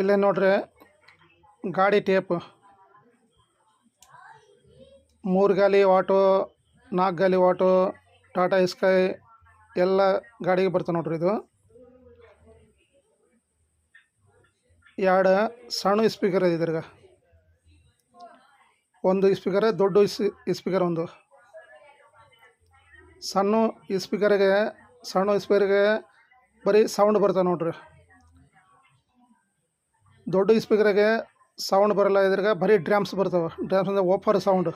ಇಲ್ಲೇ ನೋಡ್ರಿ ಗಾಡಿ ಟೇಪ್ 3 ಗಾಲಿ ಆಟೋ 4 ಗಾಲಿ ಆಟೋ ಟಾಟಾ ಸ್ಕೈ ಎಲ್ಲ ಗಾಡಿಗೆ ಬರ್ತದೆ ನೋಡ್ರಿ. ಇದು 2 ಸಣ್ಣ ಸ್ಪೀಕರ್ ಇದೆ ಇದ್ರಾಗ. ಒಂದು ಸ್ಪೀಕರ್ ದೊಡ್ಡ ಸ್ಪೀಕರ್, ಒಂದು ಸಣ್ಣ ಸ್ಪೀಕರ್ಗೆ ಬರೀ ಸೌಂಡ್ ಬರ್ತದೆ ನೋಡ್ರಿ. ದೊಡ್ಡ ಸ್ಪೀಕರ್ಗೆ ಸೌಂಡ್ ಬರಲ್ಲ. ಇದ್ರಾಗ ಬರೀ ಡ್ರಾಮ್ಸ್ ಬರ್ತವೆ. ಡ್ರಾಮ್ಸ್ ಅಂದರೆ ಓಫರ್ ಸೌಂಡ್.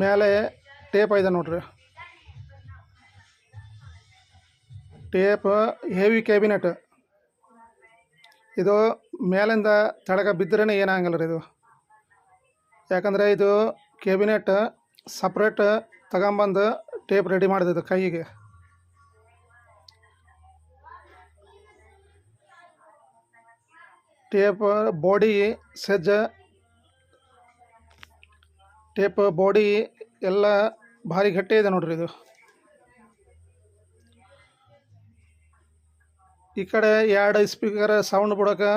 ಮೇಲೆ ಟೇಪ್ ಇದೆ ನೋಡ್ರಿ. Tape heavy cabinet. ಇದು ಮೇಲಿಂದ ತೆಳಗ ಬಿದ್ದರೆ ಏನಾಗಲ್ಲ ರೀ ಇದು. ಯಾಕಂದರೆ ಇದು ಕ್ಯಾಬಿನೆಟ್ ಸಪ್ರೇಟ್ ತಗೊಂಬಂದು ಟೇಪ್ ರೆಡಿ ಮಾಡಿದೆ ಕೈಗೆ. ಟೇಪ್ ಬಾಡಿ ಟೇಪ್ ಬಾಡಿ ಎಲ್ಲ ಭಾರಿ ಗಟ್ಟಿ ಇದೆ ನೋಡ್ರಿ. ಇದು ಈ ಕಡೆ 2 ಸ್ಪೀಕರ್ ಸೌಂಡ್ ಬಿಡೋಕೆ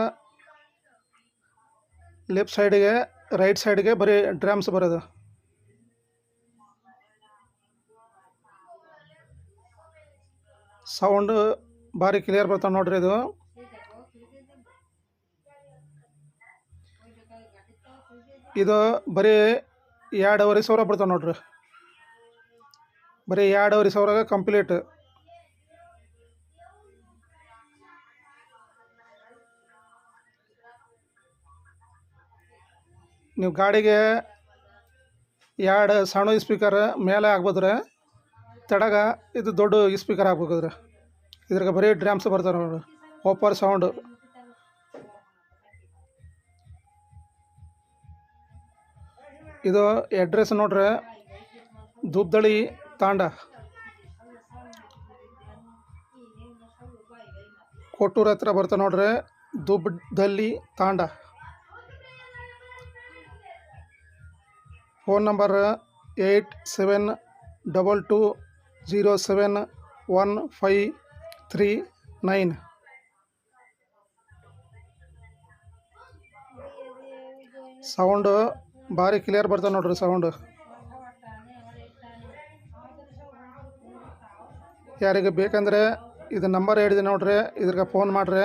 ಲೆಫ್ಟ್ ಸೈಡ್ಗೆ ರೈಟ್ ಸೈಡ್ಗೆ ಬರೀ ಡ್ರಮ್ಸ್ ಬರೋದು. ಸೌಂಡ್ ಭಾರಿ ಕ್ಲಿಯರ್ ಬರ್ತಾವೆ ನೋಡ್ರಿ. ಇದು ಬರೀ 2,500 ಬರ್ತಾವೆ ನೋಡ್ರಿ. ಬರೀ 2,500 ಕಂಪ್ಲೀಟ್. ನೀವು ಗಾಡಿಗೆ 2 ಸಣ್ಣ ಸ್ಪೀಕರ್ ಮೇಲೆ ಆಗ್ಬೋದ್ರೆ, ತಡಗ ಇದು ದೊಡ್ಡ ಸ್ಪೀಕರ್ ಆಗ್ಬೇಕಾದ್ರೆ ಇದ್ರಾಗ ಬರೀ ಡ್ರಾಮ್ಸ್ ಬರ್ತಾರೆ ನೋಡ್ರಿ. ಓಪರ್ ಸೌಂಡು. ಇದು ಅಡ್ರೆಸ್ ನೋಡ್ರಿ, ದುದ್ದಳಿ ತಾಂಡ, ಕೊಟ್ಟೂರು ಹತ್ರ ಬರ್ತಾ ನೋಡ್ರಿ. ದುಬ್ದಲ್ಲಿ ತಾಂಡ. Phone number 8722071539. ಸೌಂಡು ಭಾರಿ ಕ್ಲಿಯರ್ ಬರ್ತಾವೆ ನೋಡ್ರಿ. ಸೌಂಡು ಯಾರಿಗೆ ಬೇಕಂದರೆ ಇದು ನಂಬರ್ ಹೇಳಿದೆ ನೋಡ್ರಿ, ಇದ್ರಾಗ ಫೋನ್ ಮಾಡ್ರಿ.